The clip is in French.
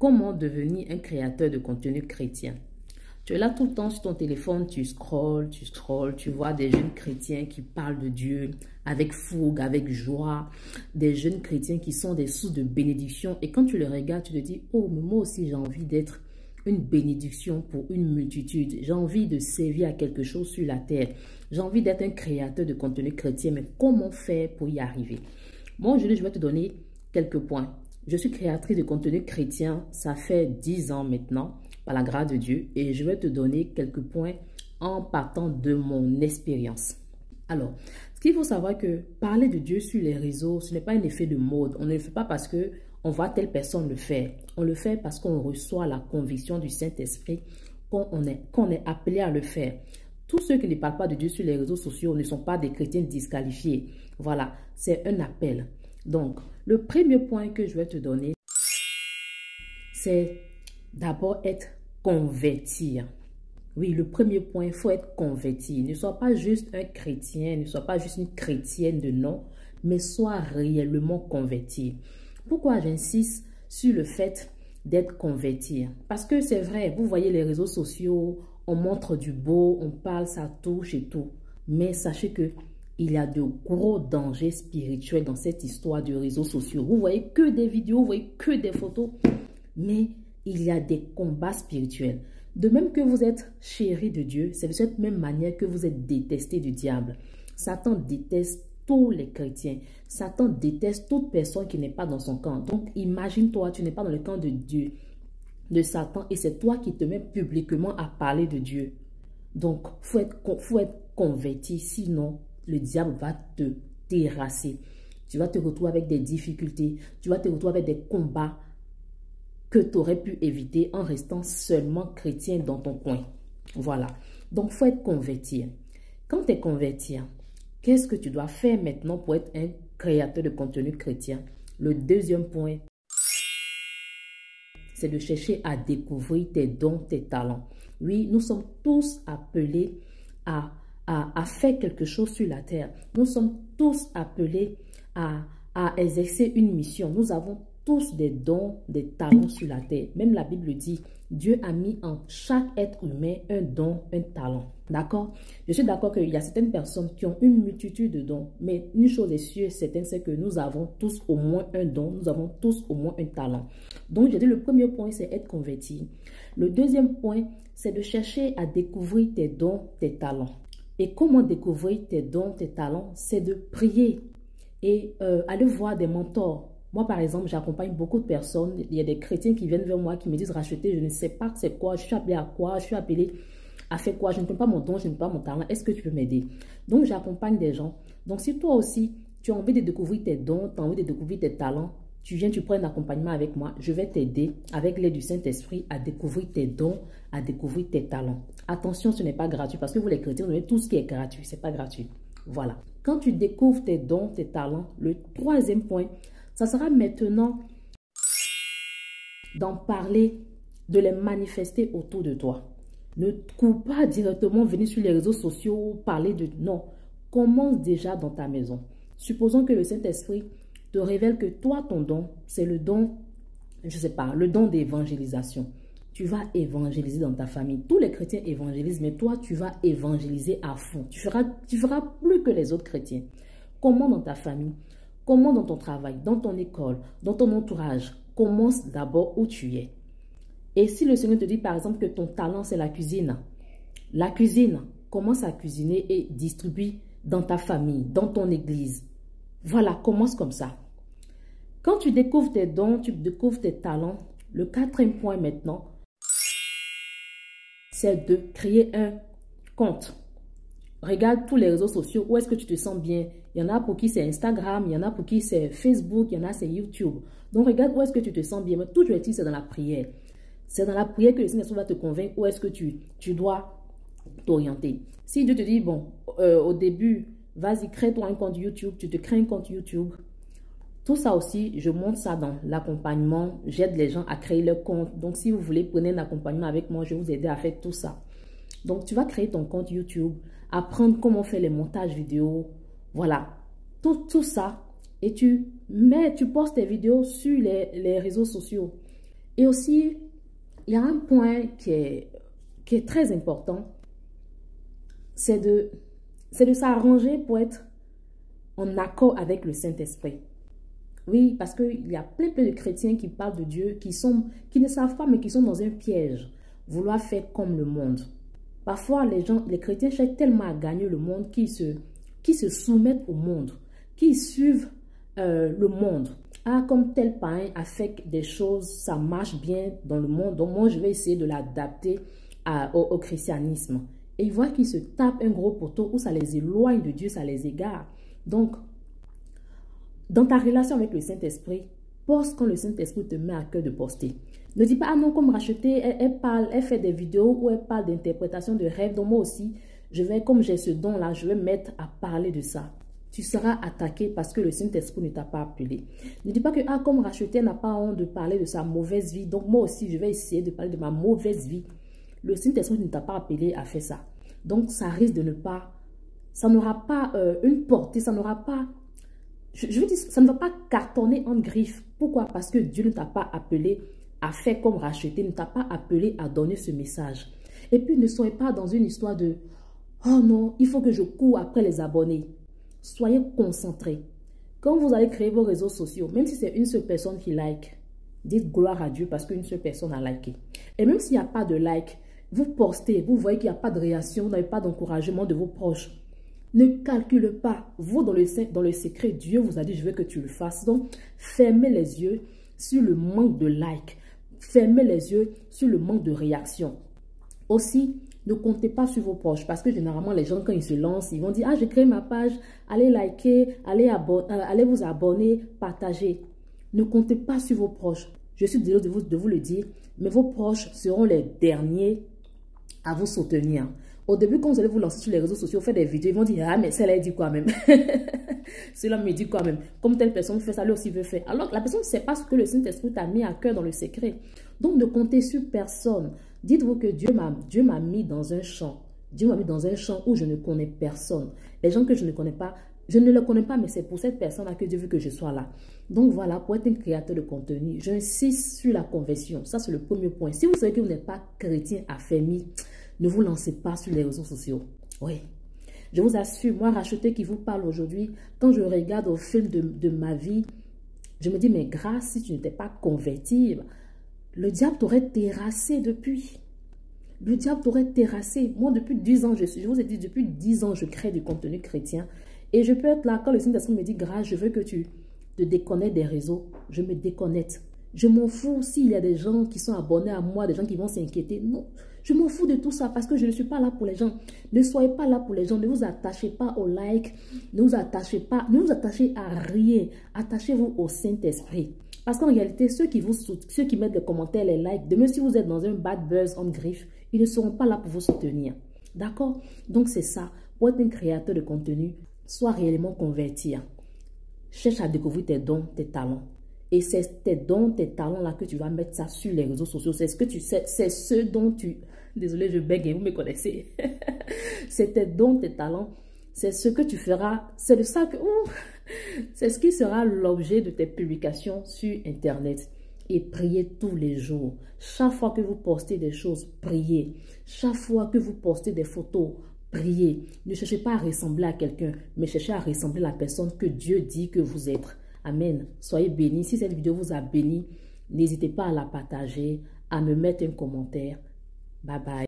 Comment devenir un créateur de contenu chrétien? Tu es là tout le temps sur ton téléphone, tu scrolles, tu vois des jeunes chrétiens qui parlent de Dieu avec fougue, avec joie, des jeunes chrétiens qui sont des sources de bénédiction. Et quand tu les regardes, tu te dis, oh, mais moi aussi j'ai envie d'être une bénédiction pour une multitude. J'ai envie de servir à quelque chose sur la terre. J'ai envie d'être un créateur de contenu chrétien, mais comment faire pour y arriver? Moi, aujourd'hui, je vais te donner quelques points. Je suis créatrice de contenu chrétien, ça fait 10 ans maintenant, par la grâce de Dieu, et je vais te donner quelques points en partant de mon expérience. Alors, ce qu'il faut savoir que parler de Dieu sur les réseaux, ce n'est pas un effet de mode. On ne le fait pas parce que on voit telle personne le faire. On le fait parce qu'on reçoit la conviction du Saint-Esprit qu'on est appelé à le faire. Tous ceux qui ne parlent pas de Dieu sur les réseaux sociaux ne sont pas des chrétiens disqualifiés. Voilà, c'est un appel. Donc, le premier point que je vais te donner, c'est d'abord être converti. Oui, le premier point, il faut être converti. Ne sois pas juste un chrétien, ne sois pas juste une chrétienne de nom, mais sois réellement converti. Pourquoi j'insiste sur le fait d'être converti? Parce que c'est vrai, vous voyez les réseaux sociaux, on montre du beau, on parle, ça touche et tout. Mais sachez que il y a de gros dangers spirituels dans cette histoire de réseaux sociaux. Vous voyez que des vidéos, vous voyez que des photos, mais il y a des combats spirituels. De même que vous êtes chéri de Dieu, c'est de cette même manière que vous êtes détesté du diable. Satan déteste tous les chrétiens. Satan déteste toute personne qui n'est pas dans son camp. Donc, imagine-toi, tu n'es pas dans le camp de Dieu, de Satan, et c'est toi qui te mets publiquement à parler de Dieu. Donc, faut être converti, sinon le diable va te terrasser. Tu vas te retrouver avec des difficultés, tu vas te retrouver avec des combats que tu aurais pu éviter en restant seulement chrétien dans ton coin. Voilà. Donc, il faut être converti. Quand tu es converti, qu'est-ce que tu dois faire maintenant pour être un créateur de contenu chrétien? Le deuxième point, c'est de chercher à découvrir tes dons, tes talents. Oui, nous sommes tous appelés à faire quelque chose sur la terre. Nous sommes tous appelés à exercer une mission. Nous avons tous des dons, des talents sur la terre. Même la Bible dit, Dieu a mis en chaque être humain un don, un talent. D'accord? Je suis d'accord qu'il y a certaines personnes qui ont une multitude de dons. Mais une chose est sûre, certaine, c'est que nous avons tous au moins un don. Nous avons tous au moins un talent. Donc, j'ai dit le premier point, c'est être converti. Le deuxième point, c'est de chercher à découvrir tes dons, tes talents. Et comment découvrir tes dons, tes talents? C'est de prier et aller voir des mentors. Moi, par exemple, j'accompagne beaucoup de personnes. Il y a des chrétiens qui viennent vers moi, qui me disent, Racheté, je ne sais pas c'est quoi, je suis appelé à quoi, je suis appelé à faire quoi, je ne peux pas mon don, je ne peux pas mon talent, est-ce que tu peux m'aider? Donc, j'accompagne des gens. Donc, si toi aussi, tu as envie de découvrir tes dons, tu as envie de découvrir tes talents, tu viens, tu prends un accompagnement avec moi, je vais t'aider avec l'aide du Saint-Esprit à découvrir tes dons, à découvrir tes talents. Attention, ce n'est pas gratuit parce que vous les chrétiens, vous avez tout ce qui est gratuit, ce n'est pas gratuit. Voilà. Quand tu découvres tes dons, tes talents, le troisième point, ça sera maintenant d'en parler, de les manifester autour de toi. Ne cours pas directement venir sur les réseaux sociaux, parler de... Non, commence déjà dans ta maison. Supposons que le Saint-Esprit te révèle que toi, ton don, c'est le don, je ne sais pas, le don d'évangélisation. Tu vas évangéliser dans ta famille. Tous les chrétiens évangélisent, mais toi, tu vas évangéliser à fond. Tu feras plus que les autres chrétiens. Comment dans ta famille? Comment dans ton travail, dans ton école, dans ton entourage? Commence d'abord où tu es. Et si le Seigneur te dit par exemple que ton talent c'est la cuisine, commence à cuisiner et distribue dans ta famille, dans ton église. Voilà, commence comme ça. Quand tu découvres tes dons, tu découvres tes talents, le quatrième point maintenant, c'est de créer un compte. Regarde tous les réseaux sociaux, où est-ce que tu te sens bien? Il y en a pour qui c'est Instagram, il y en a pour qui c'est Facebook, il y en a c'est YouTube. Donc regarde où est-ce que tu te sens bien. Mais tout je dis, c'est dans la prière. C'est dans la prière que le Seigneur va te convaincre où est-ce que tu dois t'orienter. Si Dieu te dit, bon, au début, vas-y, crée-toi un compte YouTube, tu te crées un compte YouTube. Tout ça aussi, je montre ça dans l'accompagnement. J'aide les gens à créer leur compte. Donc si vous voulez, prenez un accompagnement avec moi, je vais vous aider à faire tout ça. Donc tu vas créer ton compte YouTube, apprendre comment faire les montages vidéo. Voilà, tout ça. Et tu postes tes vidéos sur les réseaux sociaux. Et aussi, il y a un point qui est très important, c'est de s'arranger pour être en accord avec le Saint-Esprit. Oui, parce qu'il y a plein de chrétiens qui parlent de Dieu, qui ne savent pas, mais qui sont dans un piège, vouloir faire comme le monde. Parfois, les chrétiens cherchent tellement à gagner le monde qu'ils se soumettent au monde, qu'ils suivent le monde. Ah, comme tel païen a fait des choses, ça marche bien dans le monde, donc moi je vais essayer de l'adapter au christianisme. Et ils voient qu'ils se tapent un gros poteau où ça les éloigne de Dieu, ça les égare. Donc, dans ta relation avec le Saint-Esprit, poste quand le Saint-Esprit te met à cœur de poster. Ne dis pas, ah non, comme racheter, elle fait des vidéos où elle parle d'interprétation de rêves. Donc moi aussi, comme j'ai ce don-là, je vais me mettre à parler de ça. Tu seras attaqué parce que le Saint-Esprit ne t'a pas appelé. Ne dis pas que, ah, comme racheter, n'a pas honte de parler de sa mauvaise vie. Donc moi aussi, je vais essayer de parler de ma mauvaise vie. Le Saint-Esprit ne t'a pas appelé à faire ça. Donc ça risque de ne pas, ça n'aura pas une portée, ça n'aura pas... Je veux dire, ça ne va pas cartonner en griffe. Pourquoi? Parce que Dieu ne t'a pas appelé à faire comme racheter, ne t'a pas appelé à donner ce message. Et puis, ne soyez pas dans une histoire de « Oh non, il faut que je cours après les abonnés ». Soyez concentrés. Quand vous allez créer vos réseaux sociaux, même si c'est une seule personne qui like, dites gloire à Dieu parce qu'une seule personne a liké. Et même s'il n'y a pas de like, vous postez, vous voyez qu'il n'y a pas de réaction, vous n'avez pas d'encouragement de vos proches. Ne calcule pas. Vous, dans le secret, Dieu vous a dit, je veux que tu le fasses. Donc, fermez les yeux sur le manque de likes. Fermez les yeux sur le manque de réaction. Aussi, ne comptez pas sur vos proches. Parce que généralement, les gens, quand ils se lancent, ils vont dire, ah, j'ai créé ma page, allez liker, allez vous abonner, partager. Ne comptez pas sur vos proches. Je suis désolée de vous le dire, mais vos proches seront les derniers à vous soutenir. Au début, quand vous allez vous lancer sur les réseaux sociaux, faire des vidéos, ils vont dire, ah, mais celle-là, elle dit quoi même? Cela me dit quoi même? Comme telle personne fait ça, lui aussi veut faire. Alors, la personne ne sait pas ce que le Saint-Esprit t'a mis à cœur dans le secret. Donc, ne comptez sur personne. Dites-vous que Dieu m'a mis dans un champ. Dieu m'a mis dans un champ où je ne connais personne. Les gens que je ne connais pas, je ne les connais pas, mais c'est pour cette personne-là que Dieu veut que je sois là. Donc voilà, pour être un créateur de contenu, j'insiste sur la conversion. Ça, c'est le premier point. Si vous savez que vous n'êtes pas chrétien affermi, ne vous lancez pas sur les réseaux sociaux. Oui. Je vous assure, moi, Racheté qui vous parle aujourd'hui, quand je regarde au film de ma vie, je me dis, mais grâce, si tu n'étais pas converti, le diable t'aurait terrassé depuis. Le diable t'aurait terrassé. Moi, depuis 10 ans, je vous ai dit, depuis 10 ans, je crée du contenu chrétien. Et je peux être là, quand le Saint-Esprit me dit, grâce, je veux que tu te déconnectes des réseaux. Je me déconnecte. Je m'en fous s'il y a des gens qui sont abonnés à moi, des gens qui vont s'inquiéter. Non, je m'en fous de tout ça parce que je ne suis pas là pour les gens. Ne soyez pas là pour les gens. Ne vous attachez pas au like. Ne vous attachez à rien. Attachez-vous au Saint-Esprit. Parce qu'en réalité, ceux qui mettent les commentaires, les likes, demain si vous êtes dans un bad buzz en griffe, ils ne seront pas là pour vous soutenir. D'accord? Donc c'est ça. Pour être un créateur de contenu, sois réellement converti. Cherche à découvrir tes dons, tes talents. Et c'est tes dons, tes talents-là que tu vas mettre ça sur les réseaux sociaux. C'est ce que tu sais, c'est ce dont tu... Désolée, je bègue, vous me connaissez. C'est tes dons, tes talents. C'est ce que tu feras. C'est de ça que... c'est ce qui sera l'objet de tes publications sur Internet. Et priez tous les jours. Chaque fois que vous postez des choses, priez. Chaque fois que vous postez des photos, priez. Ne cherchez pas à ressembler à quelqu'un, mais cherchez à ressembler à la personne que Dieu dit que vous êtes. Amen. Soyez bénis. Si cette vidéo vous a béni, n'hésitez pas à la partager, à me mettre un commentaire. Bye bye.